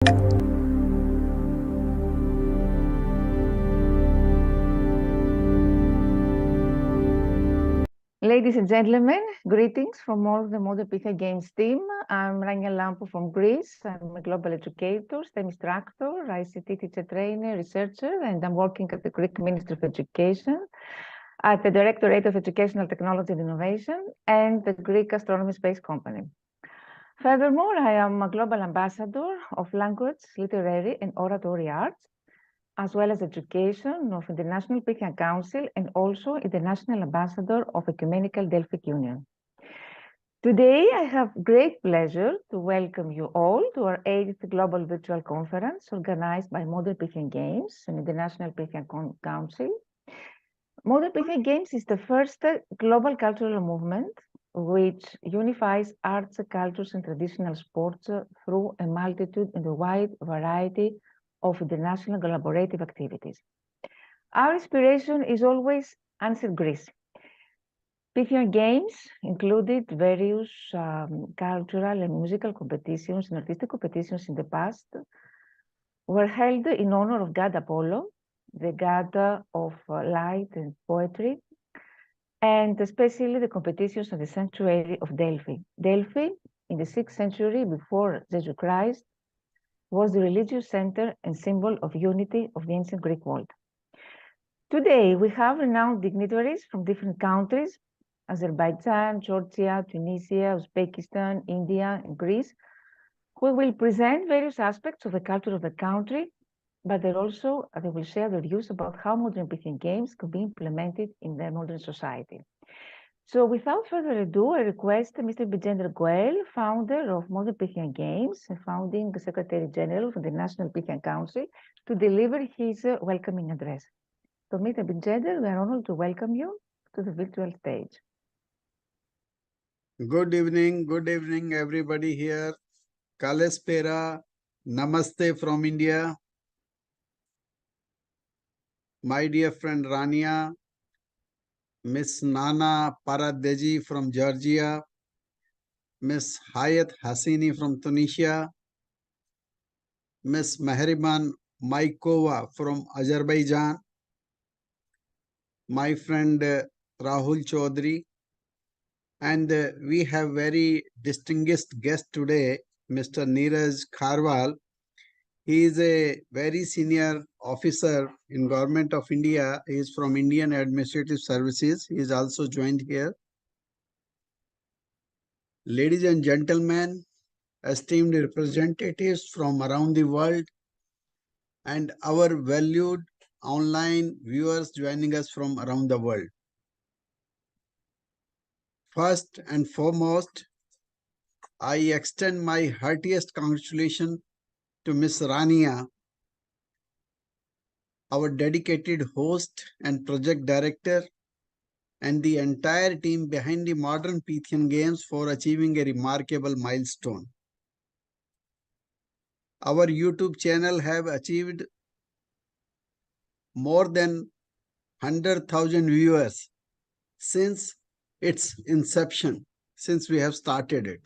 Ladies and gentlemen, greetings from all of the Modern Pythian Games team. I'm Rania Lampu from Greece. I'm a global educator, STEM instructor, ICT teacher trainer, researcher, and I'm working at the Greek Ministry of Education, at the Directorate of Educational Technology and Innovation, and the Greek Astronomy Space Company. Furthermore, I am a global ambassador of language, literary, and oratory arts, as well as education of International Pythian Council and also International Ambassador of Ecumenical Delphic Union. Today, I have great pleasure to welcome you all to our 8th Global Virtual Conference organized by Modern Pythian Games and International Pythian Council. Modern Pythian Games is the first global cultural movement which unifies arts, cultures, and traditional sports through a multitude and a wide variety of international collaborative activities. Our inspiration is always ancient Greece. Pythian Games included various cultural and musical competitions and artistic competitions in the past, were held in honor of god Apollo, the god of light and poetry, and especially the competitions of the sanctuary of Delphi. Delphi, in the 6th century before Jesus Christ, was the religious center and symbol of unity of the ancient Greek world. Today, we have renowned dignitaries from different countries, Azerbaijan, Georgia, Tunisia, Uzbekistan, India, and Greece, who will present various aspects of the culture of the country, but they will share their views about how modern Pythian games can be implemented in the modern society. So without further ado, I request Mr. Bigender Guel, founder of Modern Pythian Games and founding Secretary General of the National Pythian Council, to deliver his welcoming address. So Mr. Bigender, we are honored to welcome you to the virtual stage. Good evening everybody here. Kalespera, Namaste from India. My dear friend Rania, Miss Nana Paradeji from Georgia, Miss Hayat Hassini from Tunisia, Miss Mehriban Maikova from Azerbaijan, my friend Rahul Chaudhary, and we have very distinguished guest today, Mr. Neeraj Kharwal. He is a very senior officer in Government of India. He is from Indian Administrative Services. He is also joined here. Ladies and gentlemen, esteemed representatives from around the world, and our valued online viewers joining us from around the world. First and foremost, I extend my heartiest congratulations to Miss Rania, our dedicated host and project director, and the entire team behind the Modern Pythian Games for achieving a remarkable milestone. Our YouTube channel have achieved more than 100,000 viewers since its inception, since we have started it.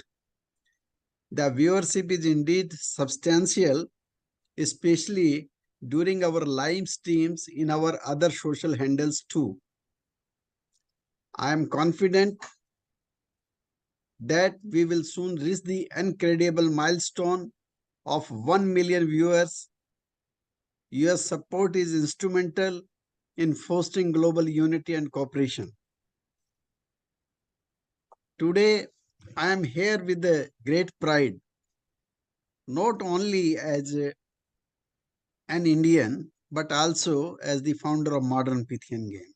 The viewership is indeed substantial, especially during our live streams in our other social handles too. I am confident that we will soon reach the incredible milestone of 1 million viewers. Your support is instrumental in fostering global unity and cooperation. Today, I am here with a great pride, not only as an Indian, but also as the founder of Modern Pythian Game.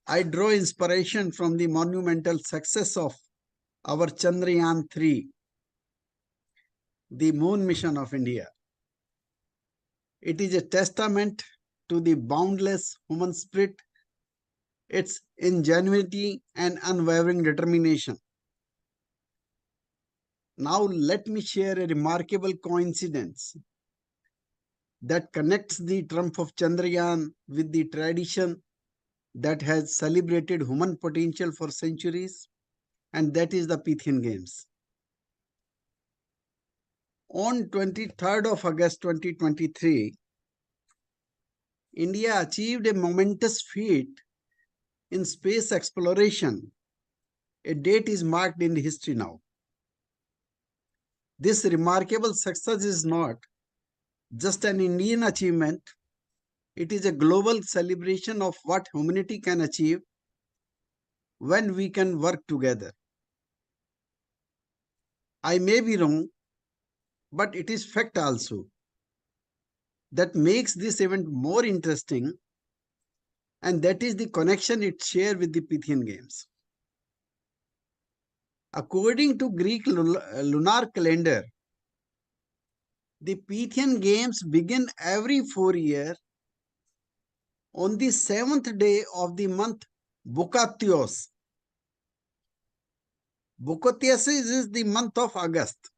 I draw inspiration from the monumental success of our Chandrayaan-3, the moon mission of India. It is a testament to the boundless human spirit, its ingenuity and unwavering determination. Now let me share a remarkable coincidence that connects the triumph of Chandrayaan with the tradition that has celebrated human potential for centuries, and that is the Pythian Games. On 23rd of August 2023, India achieved a momentous feat in space exploration. A date is marked in history now. This remarkable success is not just an Indian achievement, it is a global celebration of what humanity can achieve when we can work together. I may be wrong, but it is fact also that makes this event more interesting, and that is the connection it shares with the Pythian Games. According to Greek lunar calendar, the Pythian Games begin every 4 years on the 7th day of the month Boukatios. Boukatios is the month of August.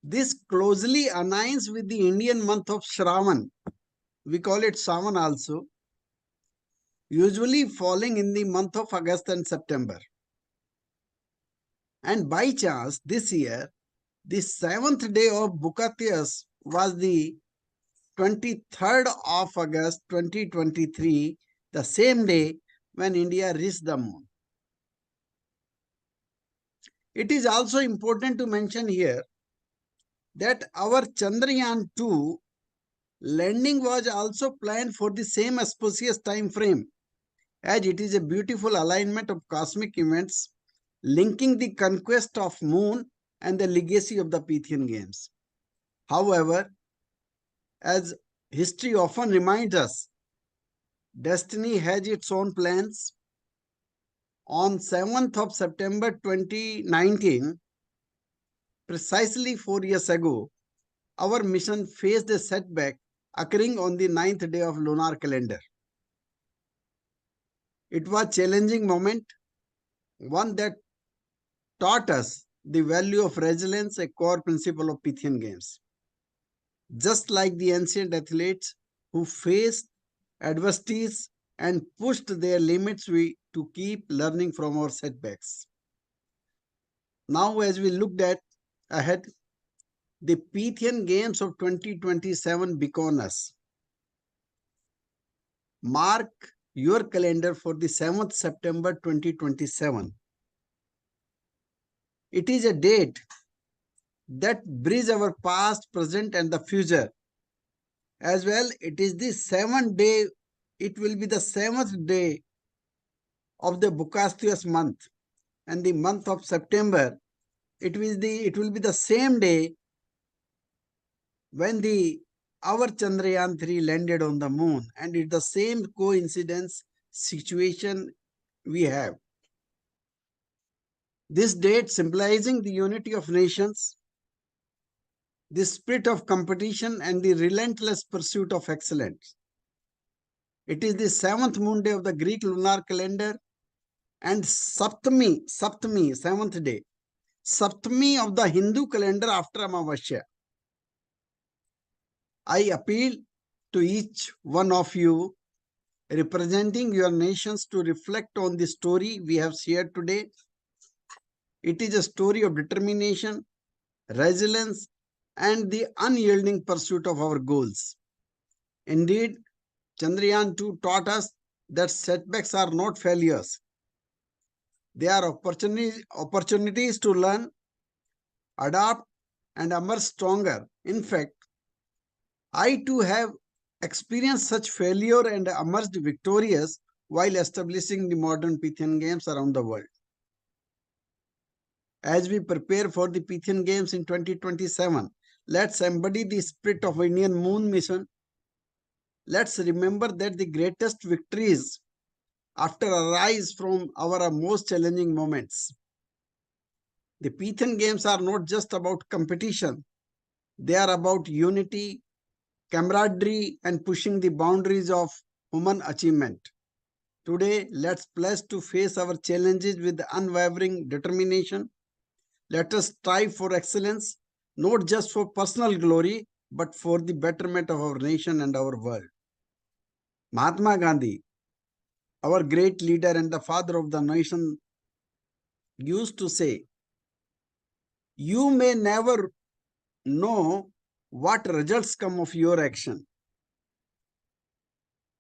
This closely aligns with the Indian month of Sharavan. We call it Shravan also, usually falling in the month of August and September. And by chance, this year, the 7th day of Boukatios was the 23rd of August 2023, the same day when India reached the moon. It is also important to mention here that our Chandrayaan-2 landing was also planned for the same auspicious time frame, as it is a beautiful alignment of cosmic events linking the conquest of moon and the legacy of the Pythian Games. However, as history often reminds us, destiny has its own plans. On 7th of September 2019, precisely 4 years ago, our mission faced a setback occurring on the 9th day of lunar calendar. It was a challenging moment, one that taught us the value of resilience, a core principle of Pythian Games. Just like the ancient athletes who faced adversities and pushed their limits, to keep learning from our setbacks. Now, as we looked at ahead, the Pythian Games of 2027 beckon us. Mark your calendar for the 7th September 2027. It is a date that bridges our past, present, and the future. As well, it is the 7th day, it will be the 7th day of the Boukatios month, and the month of September, it will be the same day when our Chandrayaan-3 landed on the moon, and it's the same coincidence situation we have. This date symbolizing the unity of nations, the spirit of competition, and the relentless pursuit of excellence. It is the 7th moon day of the Greek lunar calendar, and Saptami, 7th day, Saptami of the Hindu calendar after Amavasya. I appeal to each one of you representing your nations to reflect on the story we have shared today. It is a story of determination, resilience, and the unyielding pursuit of our goals. Indeed, Chandrayaan-2 taught us that setbacks are not failures. They are opportunities to learn, adapt, and emerge stronger. In fact, I too have experienced such failure and emerged victorious while establishing the modern Pythian Games around the world. As we prepare for the Pythian Games in 2027, let's embody the spirit of Indian Moon Mission. Let's remember that the greatest victories after arise from our most challenging moments. The Pythian Games are not just about competition. They are about unity, camaraderie, and pushing the boundaries of human achievement. Today, let's pledge to face our challenges with unwavering determination. Let us strive for excellence, not just for personal glory, but for the betterment of our nation and our world. Mahatma Gandhi, our great leader and the father of the nation, used to say, You may never know what results come of your action.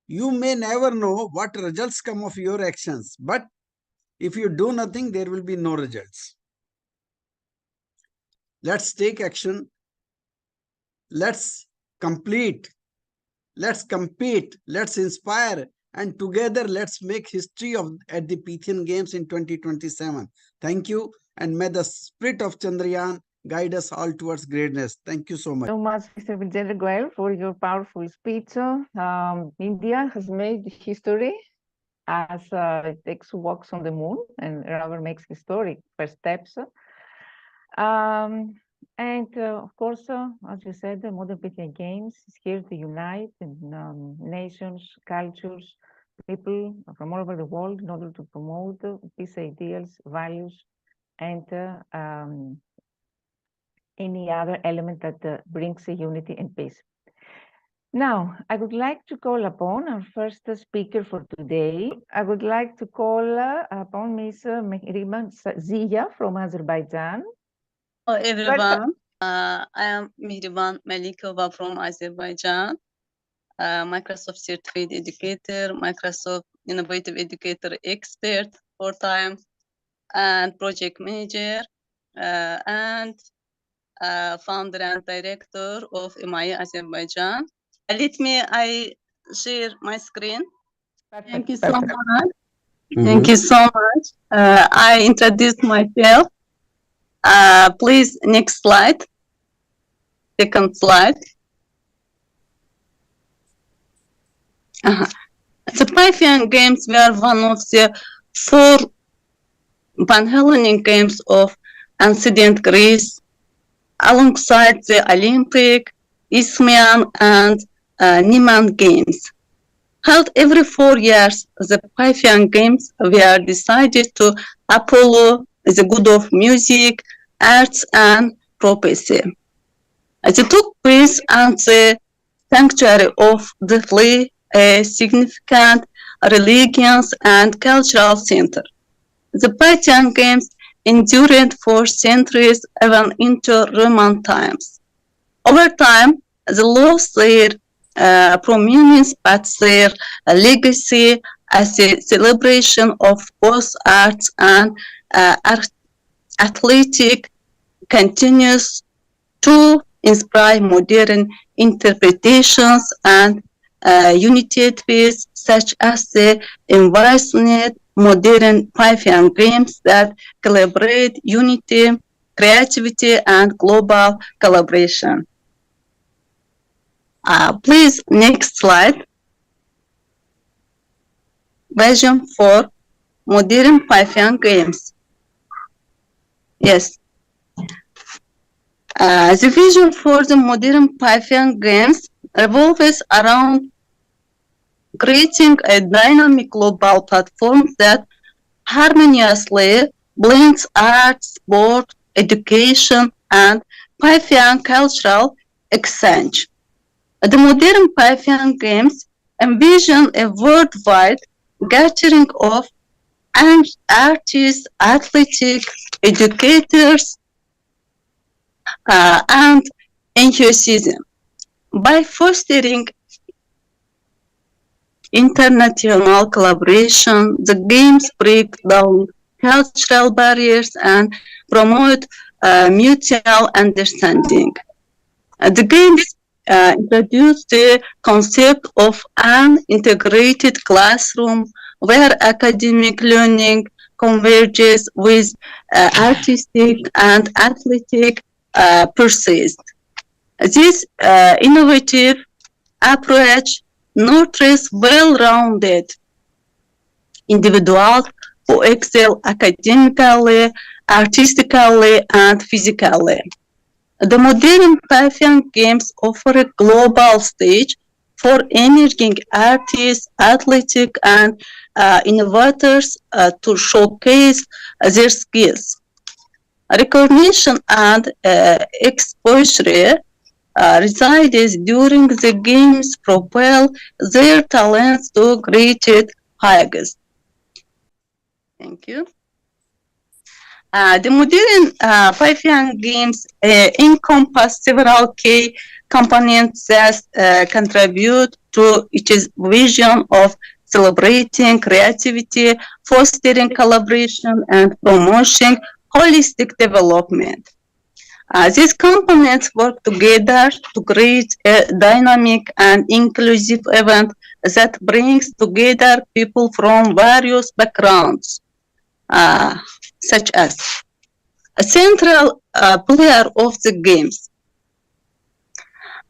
You may never know what results come of your actions, but if you do nothing, there will be no results. Let's take action. Let's complete. Let's compete. Let's inspire. And together, let's make history at the Pythian Games in 2027. Thank you. And may the spirit of Chandrayaan guide us all towards greatness. Thank you so much. So much, Mr. Vijay Goel, for your powerful speech. India has made history as it takes walks on the moon and rather makes historic first steps. Of course, as you said, the modern Pythian Games is here to unite nations, cultures, people from all over the world in order to promote peace ideals, values, and any other element that brings unity and peace. Now, I would like to call upon our first speaker for today. I would like to call upon Ms. Mehriban Ziya from Azerbaijan. Hello everyone, I am Mehriban Malikova from Azerbaijan, Microsoft Certified Educator, Microsoft Innovative Educator Expert 4 times, and Project Manager, and Founder and Director of MIA Azerbaijan. I share my screen. Perfect, Thank you perfect. so much. Thank you so much. I introduced myself. Please, next slide. Second slide. The Pythian Games were one of the 4 Pan-Hellenic Games of ancient Greece, alongside the Olympic, Isthmian, and Nemean Games. Held every 4 years, the Pythian Games were decided to Apollo, the god of music, arts, and prophecy. They took place at the sanctuary of Delphi, a significant religious and cultural center. The Pythian Games endured for centuries, even into Roman times. Over time, they lost their prominence, but their legacy as a celebration of both arts and athletic continues to inspire modern interpretations and initiatives such as the envisioned modern Pythian Games that collaborate unity, creativity, and global collaboration. Please, next slide. Vision for modern Pythian Games. Yes. The vision for the modern Pythian Games revolves around creating a dynamic global platform that harmoniously blends art, sport, education, and Pythian cultural exchange. The modern Pythian Games envision a worldwide gathering of artists, athletic educators, and enthusiasm. By fostering international collaboration, the games break down cultural barriers and promote mutual understanding. The games introduce the concept of an integrated classroom where academic learning converges with artistic and athletic pursuits. This innovative approach nurtures well-rounded individuals who excel academically, artistically, and physically. The modern Pythian Games offer a global stage for emerging artists, athletic, and innovators to showcase their skills. Recognition and exposure resides during the games propel their talents to greater heights. Thank you. The modern Pythian Games encompass several key components that contribute to its vision of celebrating creativity, fostering collaboration, and promoting holistic development. These components work together to create a dynamic and inclusive event that brings together people from various backgrounds, such as a central player of the games.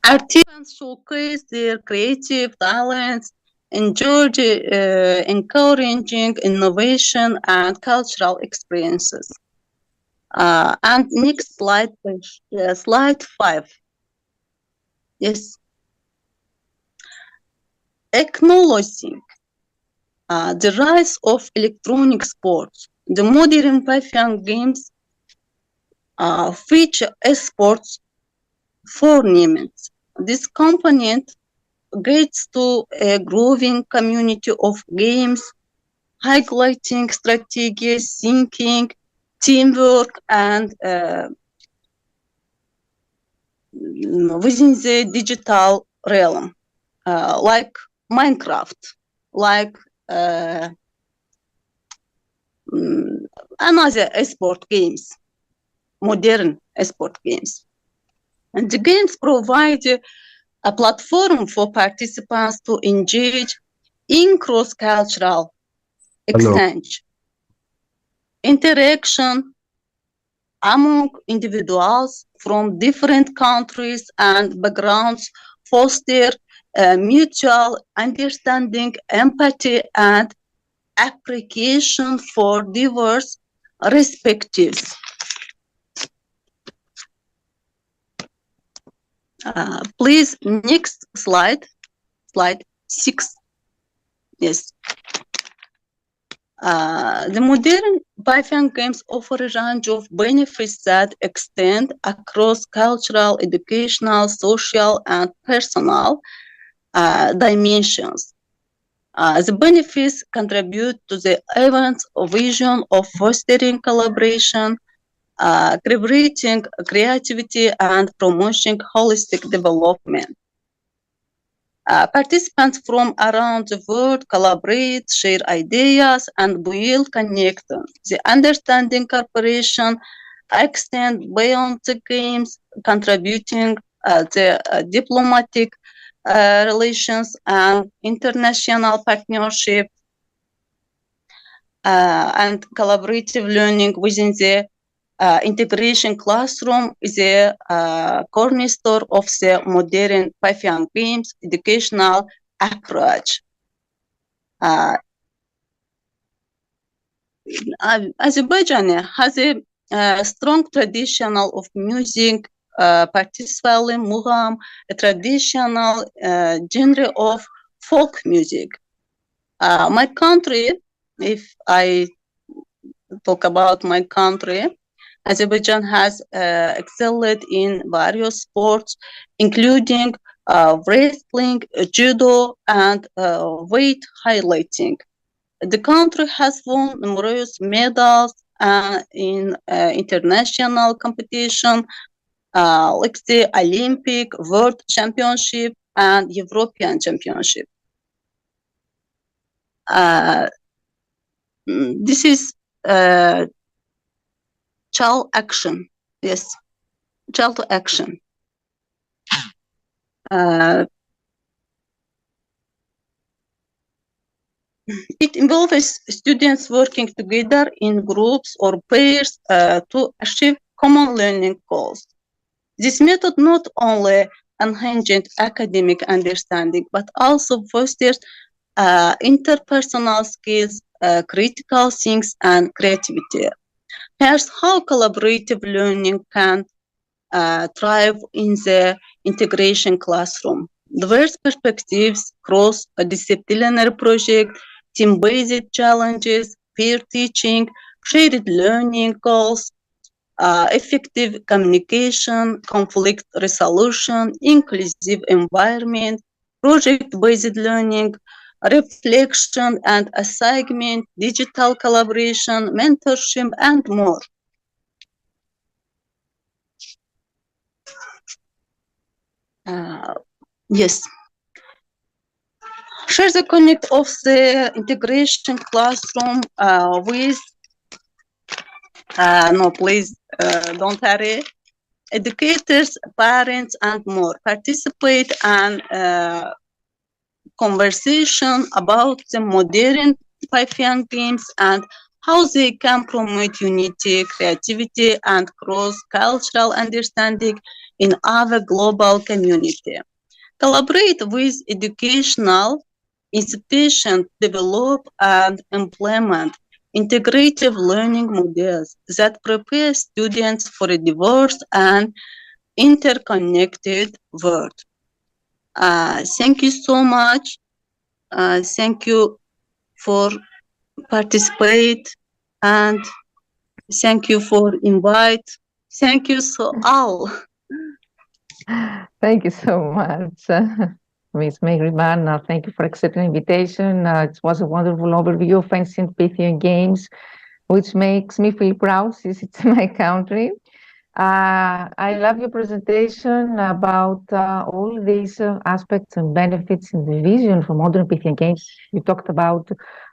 Artists showcase their creative talents, encouraging innovation and cultural experiences. And next slide, please. Slide 5. Yes. Acknowledging the rise of electronic sports, the modern Pythian Games feature esports tournaments. This component gets to a growing community of games, highlighting strategy, thinking, teamwork, and within the digital realm, like Minecraft, like another esport games, modern esport games. And the games provide a platform for participants to engage in cross-cultural exchange, interaction among individuals from different countries and backgrounds, foster mutual understanding, empathy, and appreciation for diverse perspectives. Please, next slide, slide 6. Yes. The modern Pythian Games offer a range of benefits that extend across cultural, educational, social, and personal dimensions. The benefits contribute to the event's vision of fostering collaboration, celebrating creativity, and promoting holistic development. Participants from around the world collaborate, share ideas, and build connections. The understanding cooperation extends beyond the games, contributing the diplomatic relations and international partnership and collaborative learning within the integration classroom is a cornerstone of the modern Pythian Games educational approach. Azerbaijan has a strong tradition of music, particularly mugham, a traditional genre of folk music. My country, if I talk about my country, Azerbaijan has excelled in various sports, including wrestling, judo, and weight highlighting. The country has won numerous medals in international competition, like the Olympic, World Championship, and European Championship. This is child action. Yes, child action. It involves students working together in groups or pairs to achieve common learning goals. This method not only enhances academic understanding, but also fosters interpersonal skills, critical thinking, and creativity. Here's how collaborative learning can thrive in the integration classroom. Diverse perspectives, cross-disciplinary projects, team-based challenges, peer teaching, shared learning goals, effective communication, conflict resolution, inclusive environment, project-based learning, reflection and assignment, digital collaboration, mentorship, and more. Yes. Share the connect of the integration classroom with, no, please don't hurry. Educators, parents, and more. Participate and conversation about the modern Pythian games and how they can promote unity, creativity, and cross-cultural understanding in our global community. Collaborate with educational institutions, develop and implement integrative learning models that prepare students for a diverse and interconnected world. Thank you so much. Thank you for participate and thank you for invite. Thank you so all. Thank you so much, Ms. Megriman. Thank you for accepting the invitation. It was a wonderful overview of ancient Pythian games, which makes me feel proud since it's my country. I love your presentation about all these aspects and benefits in the vision for modern Pythian games. You talked about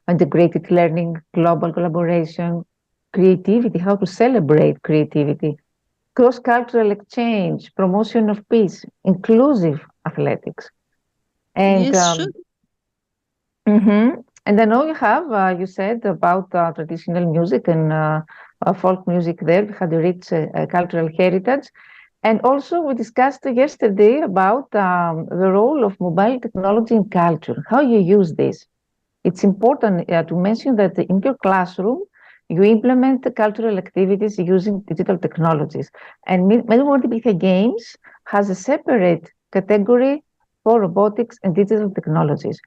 integrated learning, global collaboration, creativity, how to celebrate creativity, cross-cultural exchange, promotion of peace, inclusive athletics. And, Yes, sure. And I know you have, you said about traditional music and folk music there. We had a rich cultural heritage. And also we discussed yesterday about the role of mobile technology in culture, how you use this. It's important to mention that in your classroom, you implement the cultural activities using digital technologies. And Melbourne Pythian Games has a separate category for robotics and digital technologies.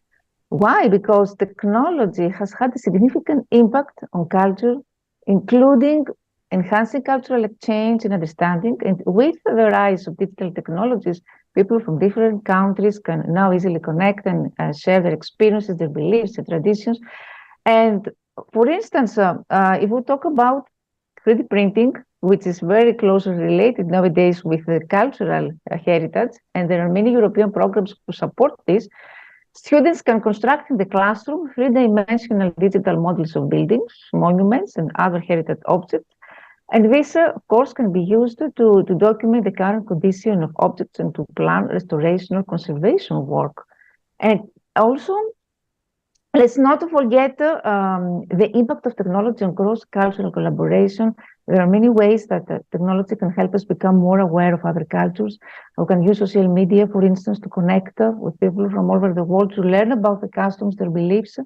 Why? Because technology has had a significant impact on culture, including enhancing cultural exchange and understanding. And with the rise of digital technologies, people from different countries can now easily connect and share their experiences, their beliefs, their traditions. And for instance, if we talk about 3D printing, which is very closely related nowadays with the cultural heritage, and there are many European programs to support this, students can construct in the classroom three-dimensional digital models of buildings, monuments, and other heritage objects. And this, of course, can be used to document the current condition of objects and to plan restoration or conservation work. And also, let's not forget the impact of technology on cross-cultural collaboration. There are many ways that technology can help us become more aware of other cultures. We can use social media, for instance, to connect with people from all over the world to learn about the customs, their beliefs.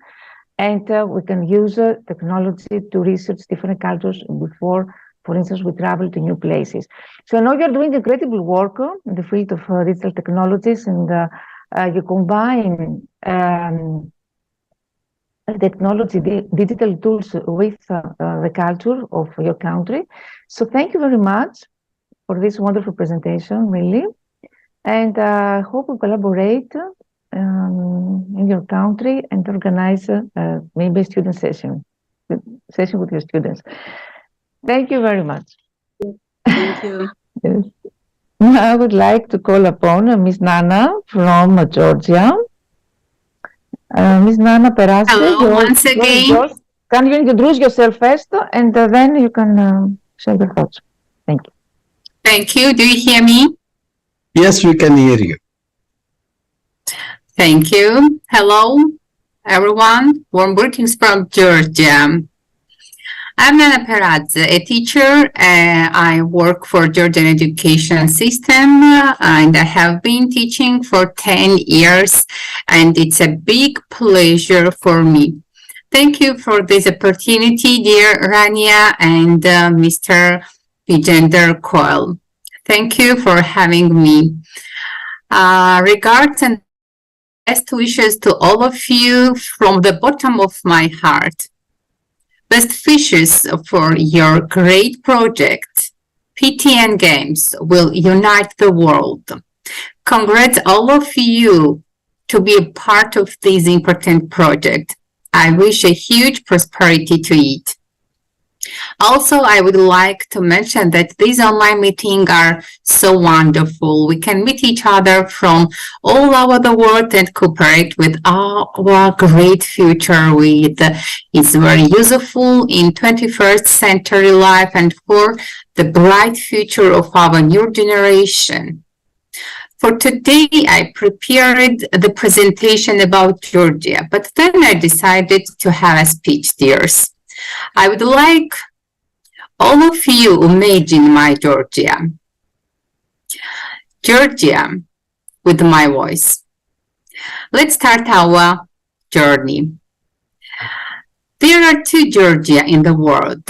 And we can use technology to research different cultures before, for instance, we travel to new places. So I know you're doing incredible work in the field of digital technologies, and you combine technology, digital tools with the culture of your country. So thank you very much for this wonderful presentation, really. And I hope we collaborate in your country and organize maybe a student session with your students. Thank you very much. Thank you. Yes. I would like to call upon Ms. Nana from Georgia. Ms. Nana Perazze. Hello, once again. Can you introduce yourself first, and then you can share your thoughts? Thank you. Thank you. Do you hear me? Yes, we can hear you. Thank you. Hello, everyone. Warm greetings from Georgia. I'm Nana Perazze, a teacher. I work for Georgian education system, and I have been teaching for 10 years, and it's a big pleasure for me. Thank you for this opportunity, dear Rania and Mr. Vijender Koil. Thank you for having me. Regards and best wishes to all of you from the bottom of my heart. Best wishes for your great project. Pythian Games will unite the world. Congrats all of you to be a part of this important project. I wish a huge prosperity to it. Also, I would like to mention that these online meetings are so wonderful. We can meet each other from all over the world and cooperate with our great future with it's very useful in 21st century life and for the bright future of our new generation. For today, I prepared the presentation about Georgia, but then I decided to have a speech, dears. I would like all of you imagine my Georgia. Georgia with my voice. Let's start our journey. There are two Georgia in the world.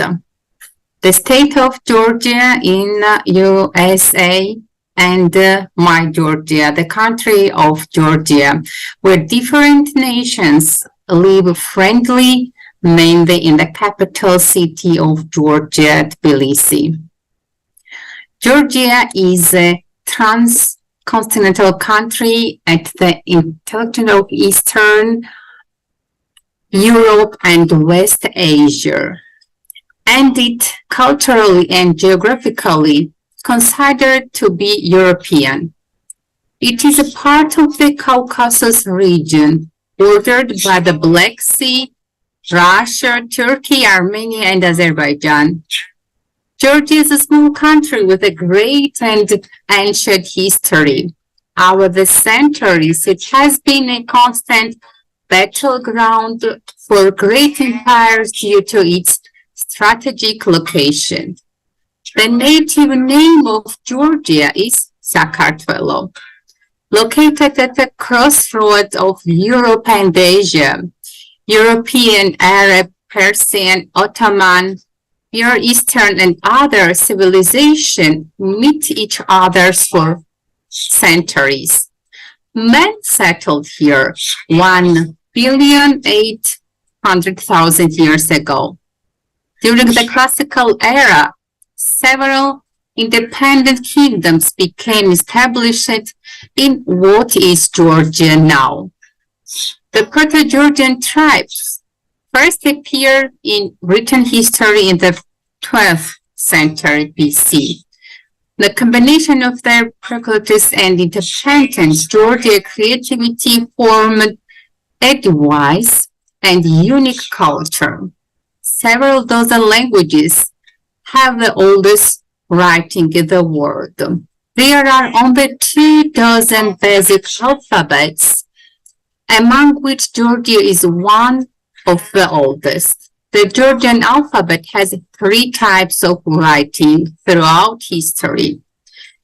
The state of Georgia in USA and my Georgia, the country of Georgia, where different nations live friendly, mainly in the capital city of Georgia, Tbilisi. Georgia is a transcontinental country at the intersection of Eastern Europe and West Asia, and it culturally and geographically considered to be European. It is a part of the Caucasus region, bordered by the Black Sea, Russia, Turkey, Armenia, and Azerbaijan. Georgia is a small country with a great and ancient history. Over the centuries, it has been a constant battleground for great empires due to its strategic location. The native name of Georgia is Sakartvelo. Located at the crossroads of Europe and Asia, European, Arab, Persian, Ottoman, Near Eastern, and other civilizations meet each other for centuries. Men settled here 1,800,000 years ago. During the classical era, several independent kingdoms became established in what is Georgia now. The Proto-Georgian tribes first appeared in written history in the 12th century BC. The combination of their prejudice and independence, Georgian creativity formed a diverse and unique culture. Several dozen languages have the oldest writing in the world. There are only 24 basic alphabets, among which Georgia is one of the oldest. The Georgian alphabet has 3 types of writing throughout history.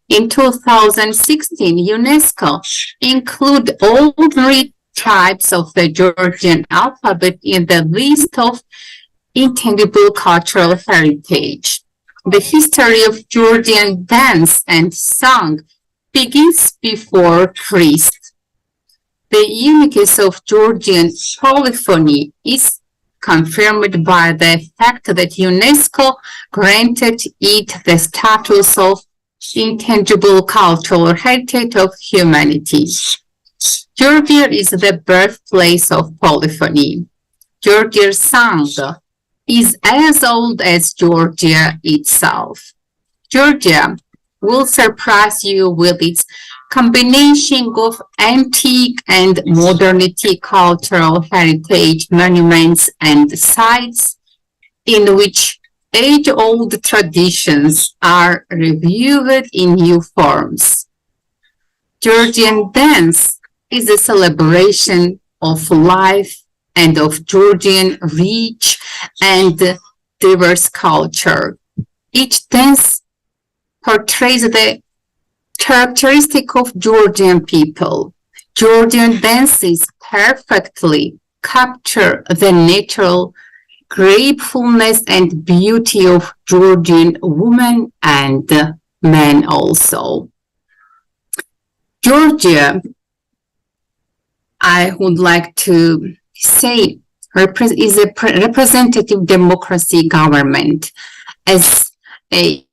In 2016, UNESCO included all 3 types of the Georgian alphabet in the list of intangible cultural heritage. The history of Georgian dance and song begins before Christ. The uniqueness of Georgian polyphony is confirmed by the fact that UNESCO granted it the status of intangible cultural heritage of humanity. Georgia is the birthplace of polyphony. Georgia's song is as old as Georgia itself. Georgia will surprise you with its combination of antique and modernity cultural heritage monuments and sites in which age-old traditions are reviewed in new forms. Georgian dance is a celebration of life and of Georgian rich and diverse culture. Each dance portrays the characteristic of Georgian people. Georgian dances perfectly capture the natural gracefulness and beauty of Georgian women and men also. Georgia, I would like to say, is a representative democracy government. As a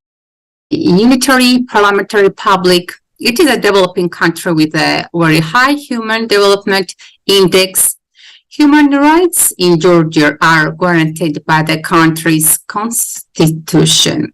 unitary parliamentary republic, it is a developing country with a very high human development index. Human rights in Georgia are guaranteed by the country's constitution.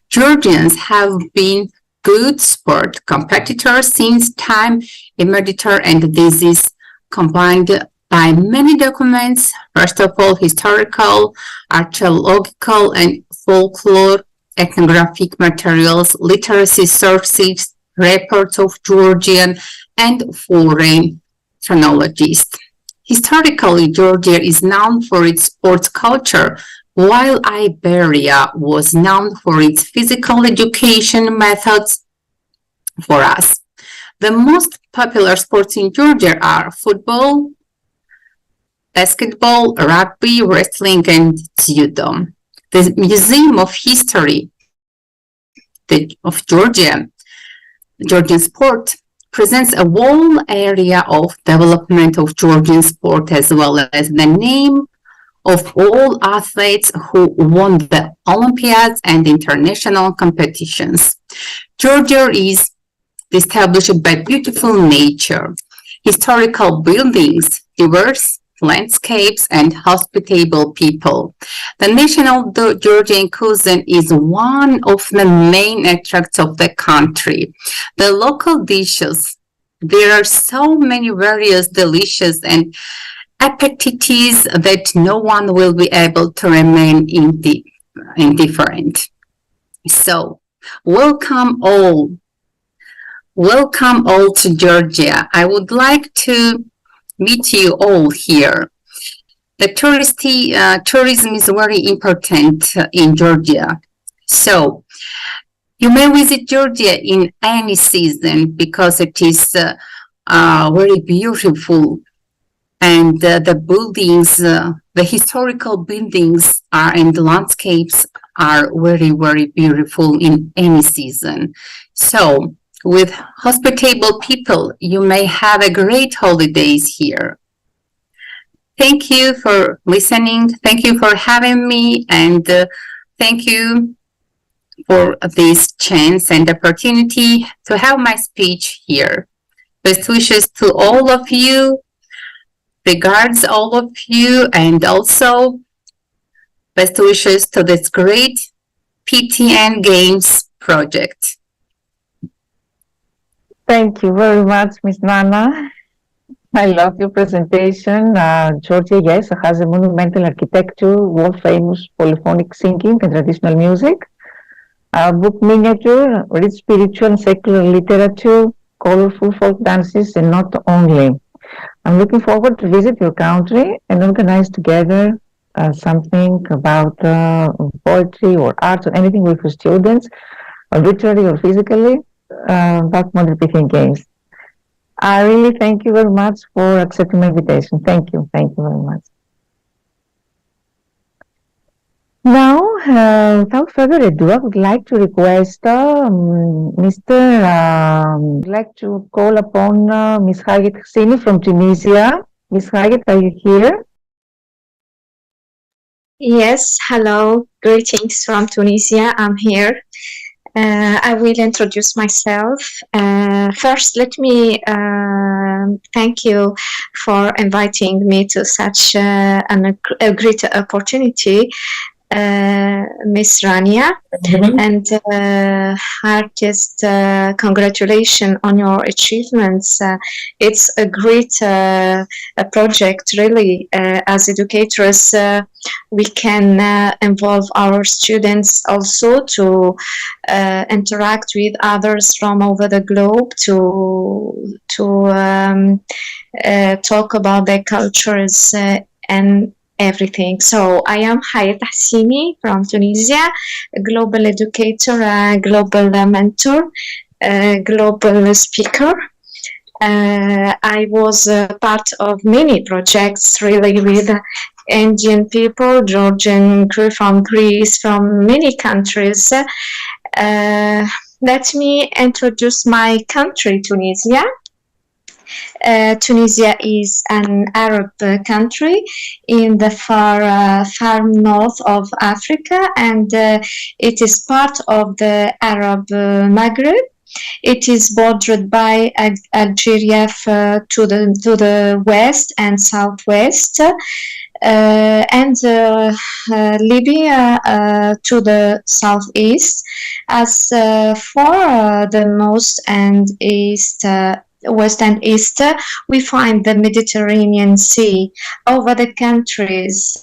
Georgians have been good sport competitors since time immemorial, and this is combined by many documents, first of all, historical, archaeological, and folklore, ethnographic materials, literacy sources, reports of Georgian and foreign chronologists. Historically, Georgia is known for its sports culture, while Iberia was known for its physical education methods. For us, the most popular sports in Georgia are football, basketball, rugby, wrestling, and judo. The Museum of History of Georgian sport presents a whole area of development of Georgian sport, as well as the name of all athletes who won the Olympiads and international competitions. Georgia is established by beautiful nature, historical buildings, diverse landscapes, and hospitable people. The national Georgian cuisine is one of the main attracts of the country. The local dishes, there are so many various delicious and appetites that no one will be able to remain indifferent. So, welcome all to Georgia. I would like to meet you all here. The tourism is very important in Georgia. So you may visit Georgia in any season because it is very beautiful, and the buildings, the historical buildings and the landscapes are very, very beautiful in any season. So with hospitable people, you may have a great holidays here. Thank you for listening. Thank you for having me, and thank you for this chance and opportunity to have my speech here. Best wishes to all of you, regards all of you, and also best wishes to this great Pythian Games project. Thank you very much, Ms. Nana. I love your presentation. Georgia, yes, has a monumental architecture, world-famous polyphonic singing and traditional music, book miniature, rich spiritual and secular literature, colorful folk dances, and not only. I'm looking forward to visit your country and organize together something about poetry or art or anything with your students, or literally or physically, about modern Pythian Games. I really thank you very much for accepting my invitation. Thank you very much. Now, without further ado, I would like to request I'd like to call upon Ms. Hayat Hassini from Tunisia. Ms. Hayat, are you here? Yes, hello, greetings from Tunisia. I'm here. I will introduce myself. First, let me thank you for inviting me to such a great opportunity, Miss Rania, and heartiest congratulations on your achievements. It's a great project, really. As educators, we can involve our students also to interact with others from over the globe, to talk about their cultures and everything. So I am Hayat Hassini from Tunisia, a global educator, a global mentor, a global speaker. I was part of many projects really with Indian people, Georgian crew from Greece, from many countries. Let me introduce my country, Tunisia. Tunisia is an Arab country in the far north of Africa, and it is part of the Arab Maghreb. It is bordered by Algeria to the west and southwest, and Libya to the southeast. As for the most and east, west and east, we find the Mediterranean Sea. Over the country's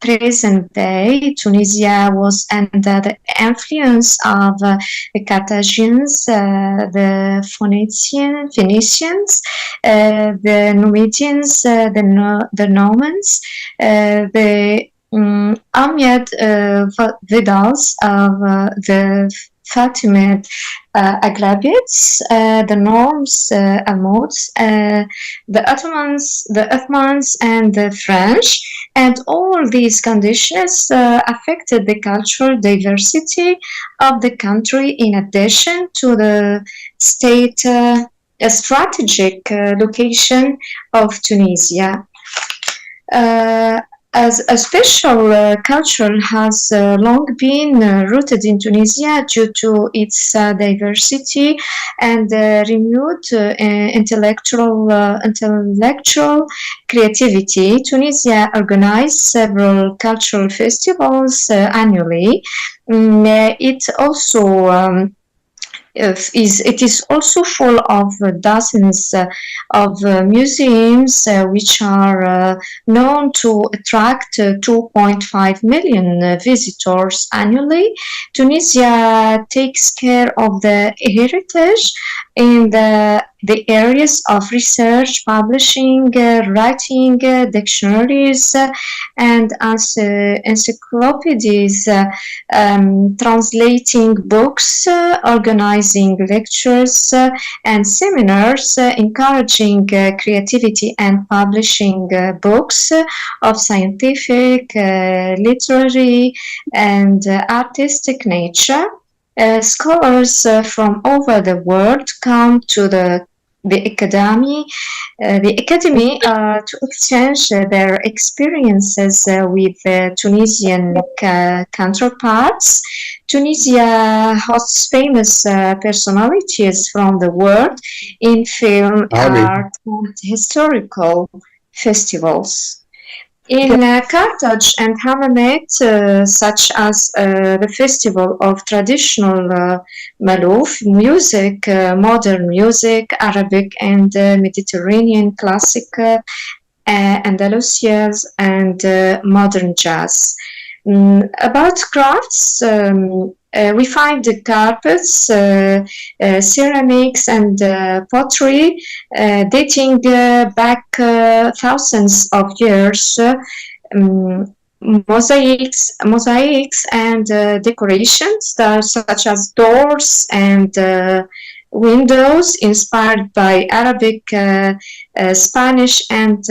present day, Tunisia was under the influence of the Carthaginians, the Phoenicians, the Numidians, the Normans, the Umayyad Vidals of the Fatimid Aghlabids, the Norms, Almods, the Ottomans, and the French, and all these conditions affected the cultural diversity of the country. In addition to the state strategic location of Tunisia. As a special culture has long been rooted in Tunisia due to its diversity and renewed intellectual creativity. Tunisia organized several cultural festivals annually. It also it is also full of dozens of museums which are known to attract 2.5 million visitors annually. Tunisia takes care of the heritage in the areas of research, publishing, writing, dictionaries, and encyclopedias, translating books, organizing lectures and seminars, encouraging creativity, and publishing books of scientific, literary, and artistic nature. Scholars from over the world come to the academy to exchange their experiences with Tunisian counterparts. Tunisia hosts famous personalities from the world in film, art, and historical festivals. In Carthage and Hammamet, such as the festival of traditional Malouf music, modern music, Arabic and Mediterranean classic, Andalusias, and modern jazz. About crafts, we find the carpets, ceramics, and pottery dating back thousands of years. Mosaics and decorations such as doors and windows inspired by Arabic, Spanish, and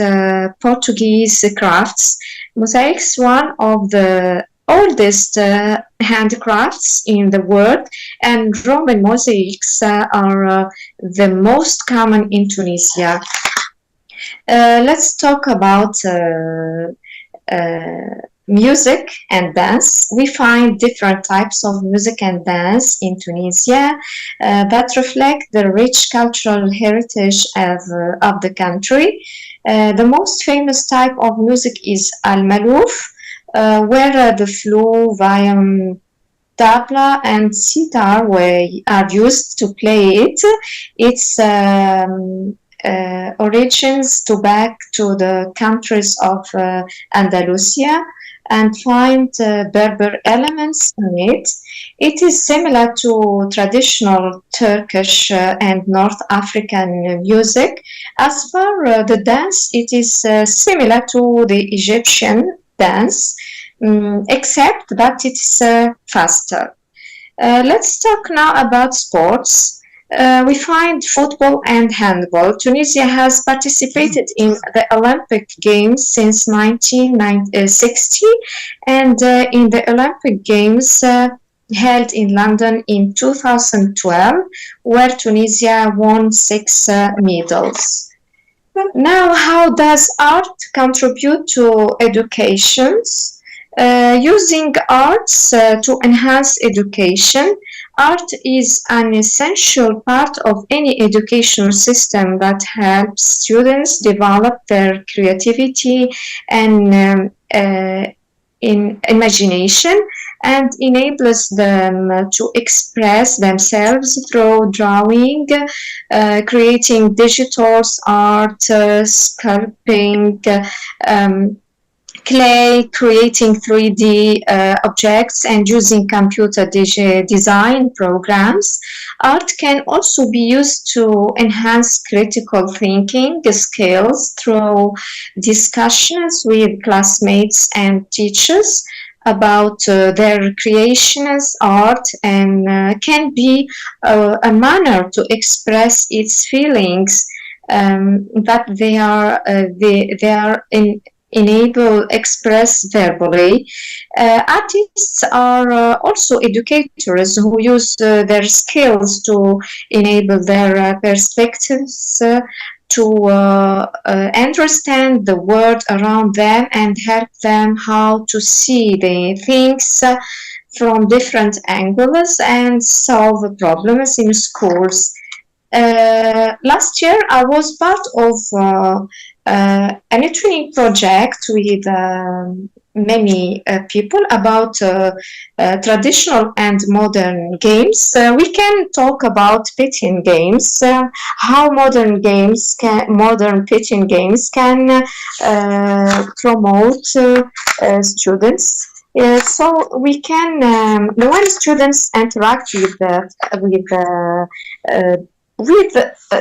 Portuguese crafts. Mosaics, one of the oldest handicrafts in the world, and Roman mosaics are the most common in Tunisia. Let's talk about music and dance. We find different types of music and dance in Tunisia that reflect the rich cultural heritage of the country. The most famous type of music is al-malouf, where the flute, violin, tabla, and sitar are used to play it. Its origins back to the countries of Andalusia and find Berber elements in it. It is similar to traditional Turkish and North African music. As for the dance, it is similar to the Egyptian dance, except that it's faster. Let's talk now about sports. We find football and handball. Tunisia has participated in the Olympic Games since 1960, and in the Olympic Games held in London in 2012, where Tunisia won 6 medals. Now, how does art contribute to education? Using arts to enhance education, Art is an essential part of any educational system that helps students develop their creativity and in imagination and enables them to express themselves through drawing, creating digital art, sculpting, clay, creating 3D objects, and using computer design programs. Art can also be used to enhance critical thinking skills through discussions with classmates and teachers about their creations. Art and can be a manner to express its feelings that they are enable express verbally. Artists are also educators who use their skills to enable their perspectives to understand the world around them and help them how to see the things from different angles and solve problems in schools. Last year, I was part of a training project with many people about traditional and modern games. We can talk about Pythian Games, how modern Pythian Games can promote students. So we can, when students interact with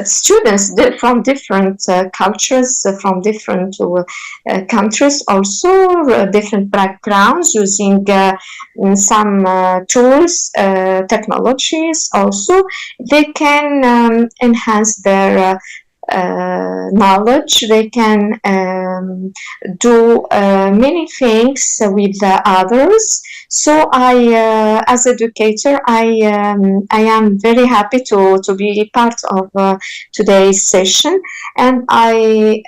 students from different cultures, from different countries, also different backgrounds, using some tools, technologies. Also, they can enhance their knowledge. They can do many things with others. So I, as educator, I am very happy to be part of today's session, and I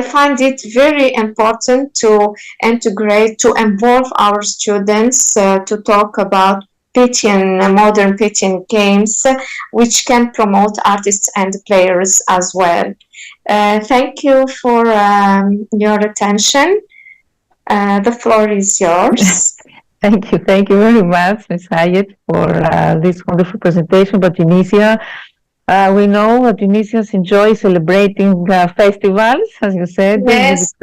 find it very important to integrate, to involve our students to talk about modern Pythian games, which can promote artists and players as well. Thank you for your attention. The floor is yours. Thank you very much, Ms. Hayet, for this wonderful presentation about Tunisia. We know that Tunisians enjoy celebrating festivals, as you said. Yes.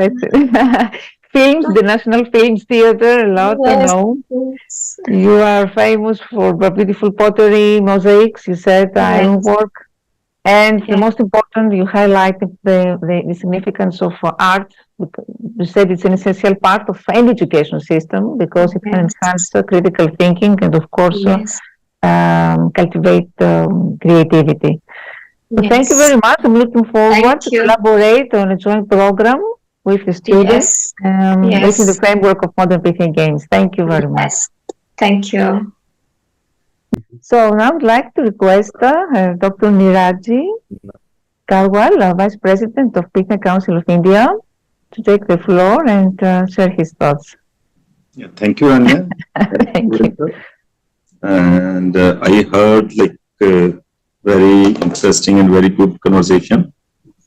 Films, the National Films Theatre, a lot, Yes. I know. Yes. You are famous for beautiful pottery, mosaics, you said, ironwork. And the most important, you highlighted the significance of art. You said it's an essential part of any education system because it can enhance critical thinking and, of course, cultivate creativity. So thank you very much. I'm looking forward to collaborate on a joint program with the students within the framework of modern Pythian Games. Thank you very much. Thank you. So now I'd like to request Dr. Niraji Karwal, Vice President of Pythian Council of India, to take the floor and share his thoughts. Yeah, thank you, Anya. Thank you. And I heard very interesting and very good conversation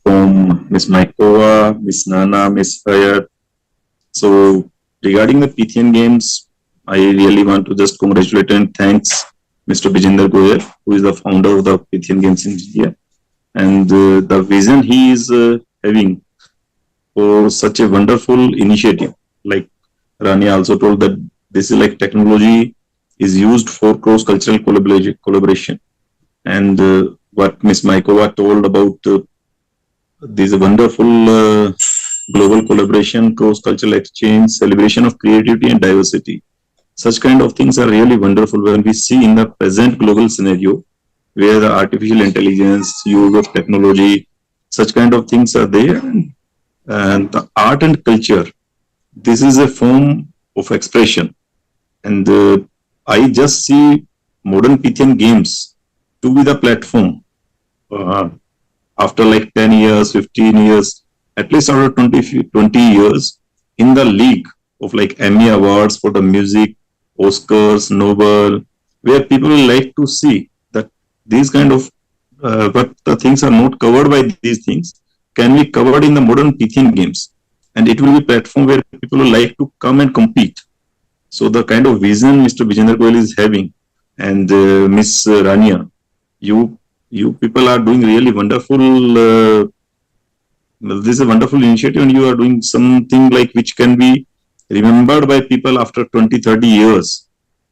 from Ms. Maikova, Ms. Nana, Ms. Hayat. So regarding the Pythian Games, I really want to just congratulate and thanks Mr. Bijinder Goyal, who is the founder of the Pythian Games in India, and the vision he is having for such a wonderful initiative. Like Rani also told that this is like technology is used for cross-cultural collaboration. And what Ms. Maikova told about this wonderful global collaboration, cross-cultural exchange, celebration of creativity and diversity. Such kind of things are really wonderful when we see in the present global scenario where the artificial intelligence, use of technology, such kind of things are there. And the art and culture, this is a form of expression. And I just see modern Pythian Games to be the platform after like 10 years, 15 years, at least after 20 years in the league of like Emmy Awards for the music, Oscars, Nobel, where people will like to see that these kind of but the things are not covered by these things can be covered in the modern Pythian games, and it will be a platform where people will like to come and compete. So the kind of vision Mr. Vijender Goyal is having, and Miss Rania, you people are doing really wonderful. This is a wonderful initiative, and you are doing something like which can be remembered by people after 20-30 years.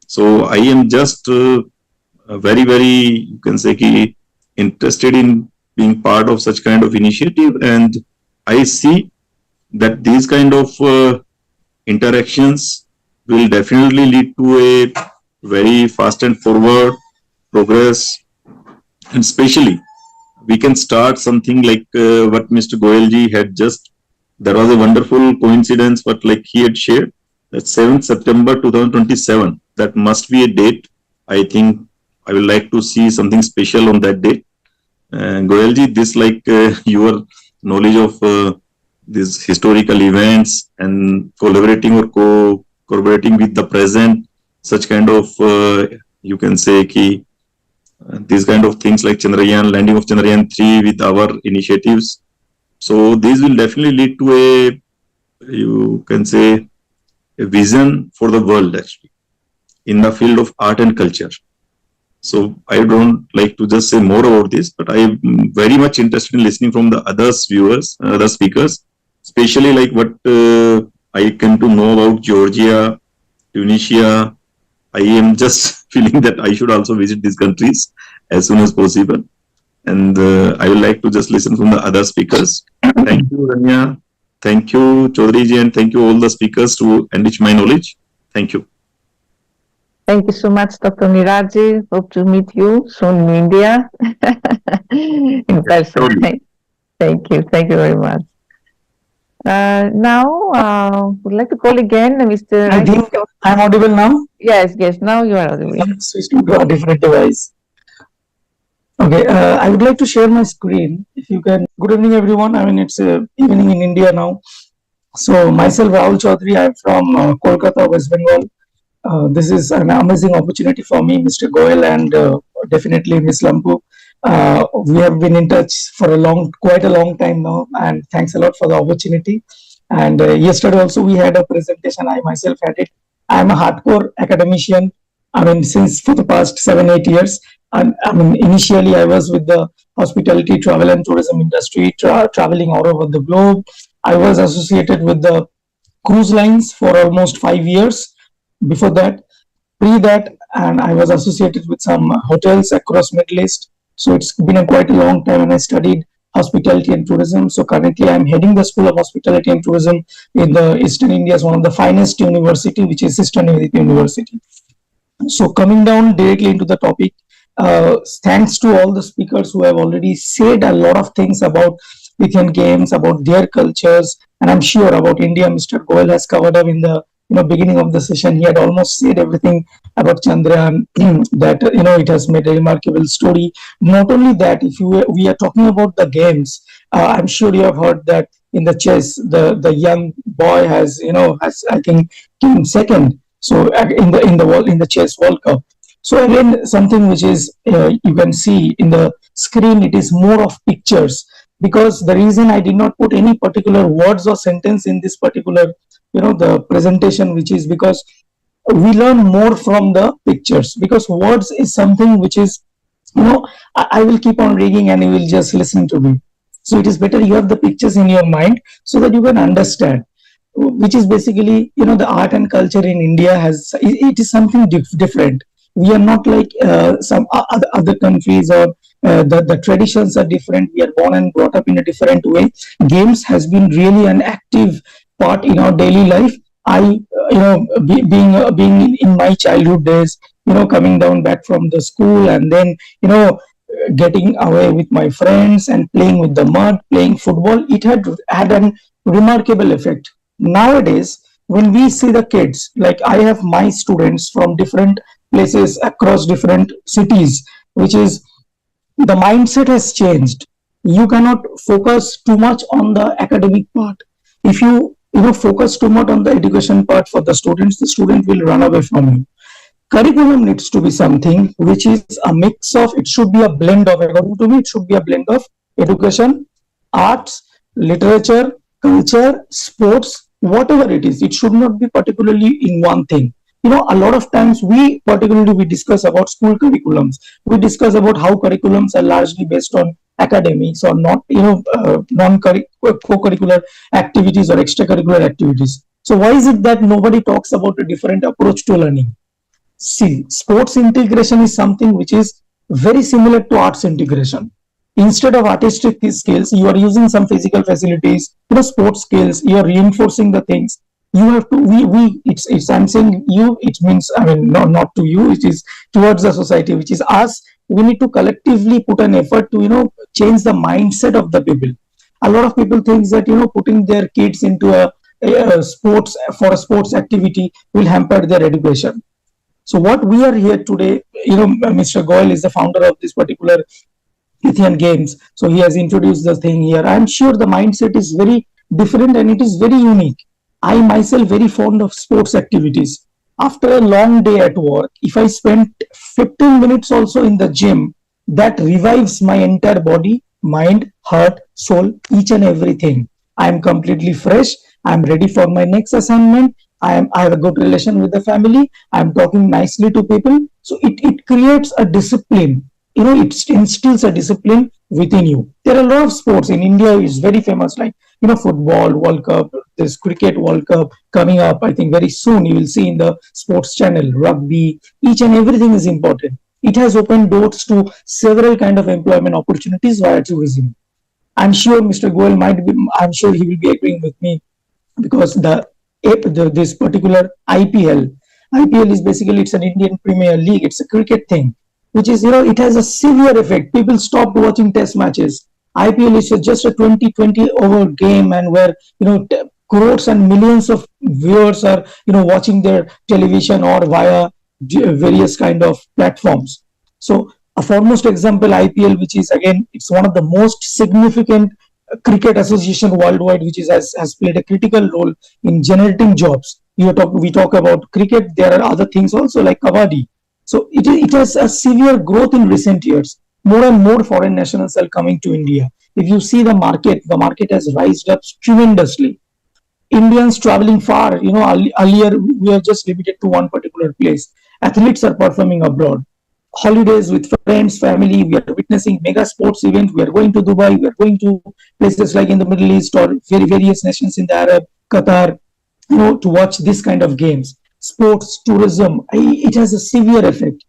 So I am just very, you can say, interested in being part of such kind of initiative, and I see that these kind of interactions will definitely lead to a very fast and forward progress, and especially we can start something like what Mr. Goyalji had just, there was a wonderful coincidence, but like he had shared that 7th September 2027, that must be a date. I think I would like to see something special on that date. Goyalji, this like your knowledge of these historical events and collaborating or collaborating with the present, such kind of you can say ki, these kind of things like Chandrayaan, landing of Chandrayaan-3 with our initiatives. So these will definitely lead to a, you can say, a vision for the world actually in the field of art and culture. So I don't like to just say more about this, but I am very much interested in listening from the other viewers, other speakers, especially like what I came to know about Georgia, Tunisia. I am just feeling that I should also visit these countries as soon as possible. And I would like to just listen from the other speakers. Thank you, Rania. Thank you, Chaudhary, and thank you all the speakers to enrich my knowledge. Thank you. Thank you so much, Dr. Miraji. Hope to meet you soon in India in person. Thank you. Thank you very much. Now, would like to call again Mr. I think I'm audible now. Yes, now you are audible. Switch to a different device. Okay, I would like to share my screen. If you can. Good evening, everyone. I mean, it's evening in India now. So, myself, Rahul Chaudhary. I'm from Kolkata, West Bengal. This is an amazing opportunity for me, Mr. Goyal, and definitely Ms. Lampu. We have been in touch for quite a long time now, and thanks a lot for the opportunity. And yesterday also we had a presentation. I myself had it. I'm a hardcore academician. I mean, since for the past 7-8 years. I mean, initially I was with the hospitality, travel and tourism industry, traveling all over the globe. I was associated with the cruise lines for almost 5 years. Before that, and I was associated with some hotels across Middle East. So it's been quite a long time, and I studied hospitality and tourism. So currently I'm heading the School of Hospitality and Tourism in the Eastern India's one of the finest university, which is Sister Nivedita University. So coming down directly into the topic, thanks to all the speakers who have already said a lot of things about Pythian Games, about their cultures, and I'm sure about India. Mr. Goyal has covered up in the beginning of the session. He had almost said everything about Chandrayaan, that it has made a remarkable story. Not only that, if we are talking about the games, I'm sure you have heard that in the chess, the young boy has I think came second. So in the chess World Cup. So again, something which is you can see in the screen, it is more of pictures, because the reason I did not put any particular words or sentence in this particular the presentation, which is because we learn more from the pictures, because words is something which is I will keep on reading and you will just listen to me. So it is better you have the pictures in your mind so that you can understand, which is basically the art and culture in India it is something different. We are not like some other countries, or the traditions are different. We are born and brought up in a different way. Games has been really an active part in our daily life. I, being in my childhood days, coming down back from the school, and then, getting away with my friends and playing with the mud, playing football, it had a remarkable effect. Nowadays, when we see the kids, like I have my students from different places across different cities, which is the mindset has changed. You cannot focus too much on the academic part. If you focus too much on the education part for the student will run away from you. Curriculum needs to be something which is a mix of, it should be a blend of, according to me, it should be a blend of education, arts, literature, culture, sports, whatever it is. It should not be particularly in one thing. A lot of times we discuss about school curriculums. We discuss about how curriculums are largely based on academics or not, co-curricular activities or extracurricular activities. So why is it that nobody talks about a different approach to learning? See, sports integration is something which is very similar to arts integration. Instead of artistic skills, you are using some physical facilities, sports skills, you are reinforcing the things. You have to, it's, I'm saying you, it means, I mean, not to you, it is towards the society, which is us. We need to collectively put an effort to, change the mindset of the people. A lot of people think that, putting their kids into a sports, for a sports activity will hamper their education. So what we are here today, Mr. Goyal is the founder of this particular Pythian Games. So he has introduced the thing here. I'm sure the mindset is very different and it is very unique. I myself very fond of sports activities. After a long day at work, if I spend 15 minutes also in the gym, that revives my entire body, mind, heart, soul, each and everything. I am completely fresh. I'm ready for my next assignment. I have a good relation with the family. I'm talking nicely to people. So it creates a discipline. It instills a discipline within you. There are a lot of sports in India. It's very famous, like, football, World Cup, there's cricket World Cup coming up. I think very soon you will see in the sports channel, rugby, each and everything is important. It has opened doors to several kind of employment opportunities via tourism. I'm sure Mr. Goyal I'm sure he will be agreeing with me, because this particular IPL is basically, it's an Indian Premier League. It's a cricket thing, which is, it has a severe effect. People stopped watching test matches. IPL is just a 20 over game, and where, crores and millions of viewers are, watching their television or via various kind of platforms. So a foremost example, IPL, which is, again, it's one of the most significant cricket association worldwide, which has played a critical role in generating jobs. We talk about cricket. There are other things also, like kabaddi. So it has a severe growth in recent years. More and more foreign nationals are coming to India. If you see the market has rised up tremendously. Indians traveling far, earlier we are just limited to one particular place. Athletes are performing abroad. Holidays with friends, family, we are witnessing mega sports events. We are going to Dubai, we are going to places like in the Middle East or various nations in the Arab, Qatar, to watch this kind of games. Sports, tourism, it has a severe effect.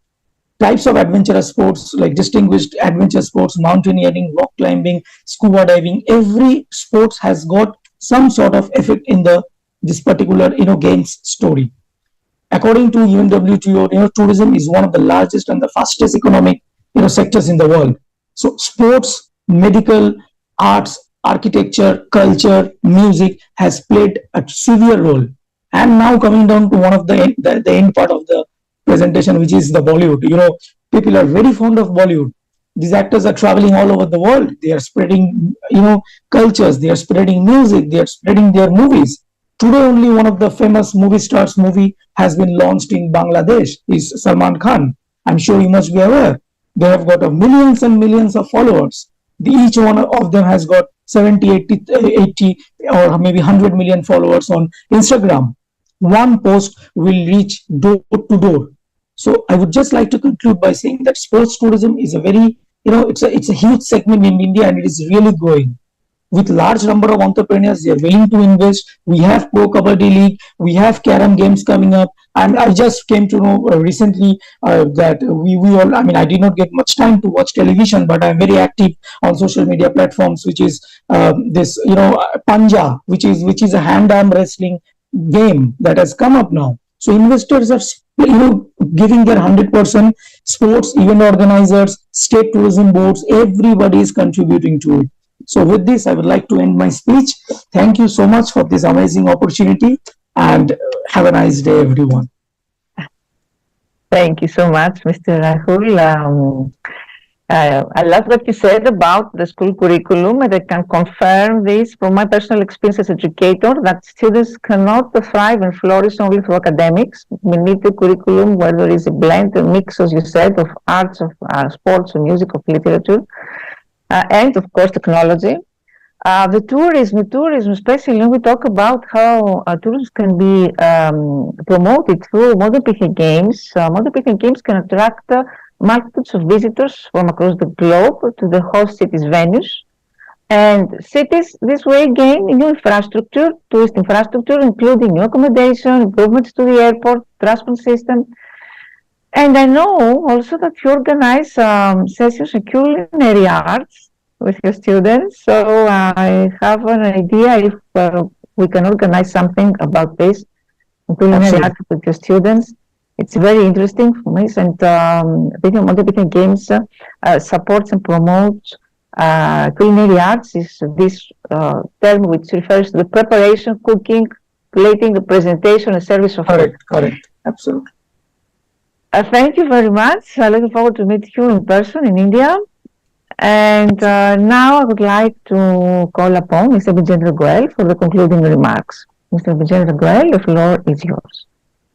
Types of adventurous sports, like distinguished adventure sports, mountaineering, rock climbing, scuba diving, every sports has got some sort of effect in this particular, games story. According to UNWTO, tourism is one of the largest and the fastest economic, sectors in the world. So sports, medical, arts, architecture, culture, music has played a severe role. And now coming down to one of the end part of the presentation, which is the Bollywood. People are very fond of Bollywood. These actors are traveling all over the world. They are spreading, cultures. They are spreading music. They are spreading their movies. Today, only one of the famous movie stars movie has been launched in Bangladesh, is Salman Khan. I'm sure you must be aware. They have got millions and millions of followers. Each one of them has got 70, 80 or maybe 100 million followers on Instagram. One post will reach door to door. So I would just like to conclude by saying that sports tourism is a very, it's a huge segment in India, and it is really growing. With large number of entrepreneurs, they are willing to invest. We have Pro Kabaddi League, we have Carom Games coming up, and I just came to know recently that we all, I did not get much time to watch television, but I'm very active on social media platforms, which is this, Panja, which is a hand arm wrestling game that has come up now. So investors are, giving their 100%. Sports event organizers, state tourism boards, everybody is contributing to it. So with this, I would like to end my speech. Thank you so much for this amazing opportunity, and have a nice day, everyone. Thank you so much, Mr. Rahul. I love what you said about the school curriculum, and I can confirm this from my personal experience as educator, that students cannot thrive and flourish only through academics. We need a curriculum where there is a blend, a mix, as you said, of arts, of sports, of music, of literature, and of course technology. The tourism, especially when we talk about how tourism can be promoted through modern Pythian Games. Modern Pythian Games can attract multitudes of visitors from across the globe to the host cities' venues. And cities this way gain new infrastructure, tourist infrastructure, including new accommodation, improvements to the airport, transport system. And I know also that you organize sessions in culinary arts with your students. So I have an idea if we can organize something about this in culinary arts with your students. It's very interesting for me, and Pythian Games supports and promotes culinary arts. Is this term which refers to the preparation, cooking, plating, the presentation, and service of food. Correct, absolutely. Thank you very much. I'm looking forward to meet you in person in India. And now I would like to call upon Mr. Bigender Goel for the concluding remarks. Mr. Bigender Goel, the floor is yours.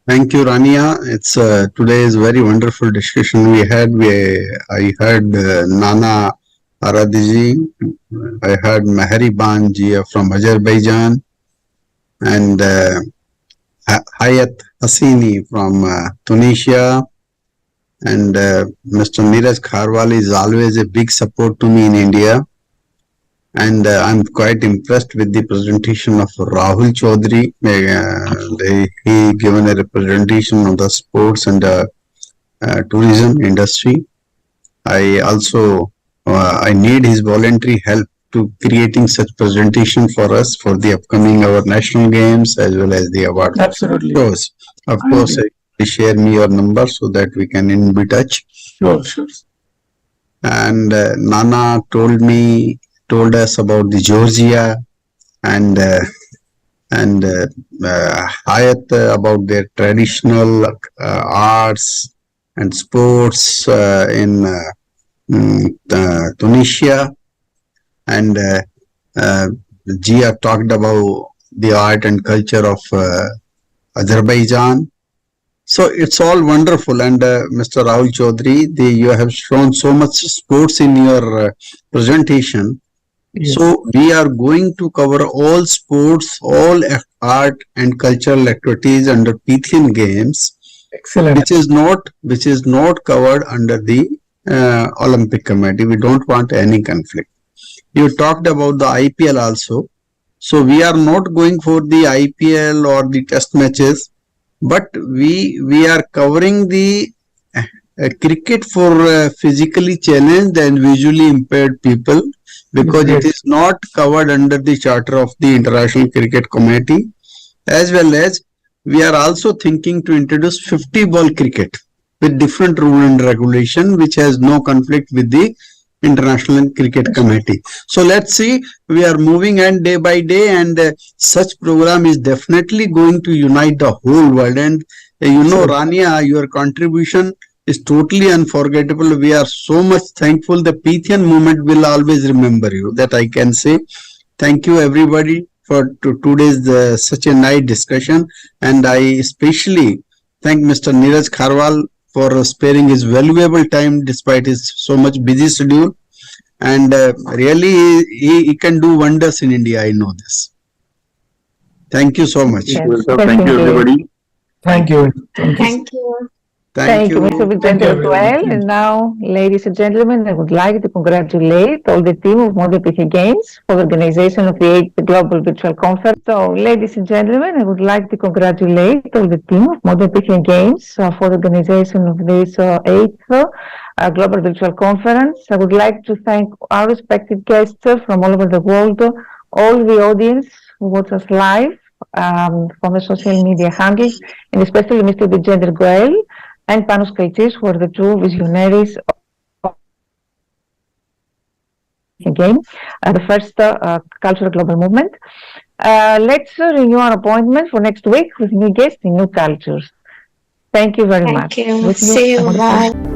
Thank you, Rania. It's today's very wonderful discussion we had. I heard Nana Aradiji, I heard Mehriban ji from Azerbaijan, and Hayat Hassini from Tunisia, and Mr. Neeraj Kharwal is always a big support to me in India. And I'm quite impressed with the presentation of Rahul Chaudhary. He given a representation of the sports and tourism industry. I also I need his voluntary help to creating such presentation for us for the upcoming our national games as well as the award. Absolutely. Of course, share me your number so that we can be touch. Sure. And Nana told us about the Georgia, and Hayat about their traditional arts and sports in Tunisia, and Gia talked about the art and culture of Azerbaijan. So it's all wonderful, and Mr. Rahul Chaudhary, you have shown so much sports in your presentation. Yes. So we are going to cover all sports, all art and cultural activities under Pythian Games. Excellent. Which is not covered under the Olympic Committee. We don't want any conflict. You talked about the IPL also. So we are not going for the IPL or the test matches, but we are covering the cricket for physically challenged and visually impaired people, because it is not covered under the charter of the International Cricket Committee, as well as we are also thinking to introduce 50-ball cricket with different rule and regulation, which has no conflict with the International Cricket Committee. So let's see, we are moving on day by day, and such program is definitely going to unite the whole world. And you know, Rania, your contribution is totally unforgettable. We are so much thankful. The Pythian movement will always remember you. That I can say. Thank you everybody for today's such a nice discussion, and I especially thank Mr. Neeraj Kharwal for sparing his valuable time despite his so much busy schedule, and really he can do wonders in India. I know this. Thank you so much. Thank you everybody. Thank you. Thank you, Mr. Bigender as well. And now, ladies and gentlemen, I would like to congratulate all the team of Modern Pythian Games for the organization of the 8th Global Virtual Conference. So, ladies and gentlemen, I would like to congratulate all the team of Modern Pythian Games for the organization of this 8th Global Virtual Conference. I would like to thank our respected guests from all over the world, all the audience who watch us live from the social media handles, and especially Mr. Bigender Goel and Panos Kaitis, who are the two visionaries of the game, the first cultural global movement. Let's renew our appointment for next week with new guests and new cultures. Thank you very much. Thank you. See you. Bye.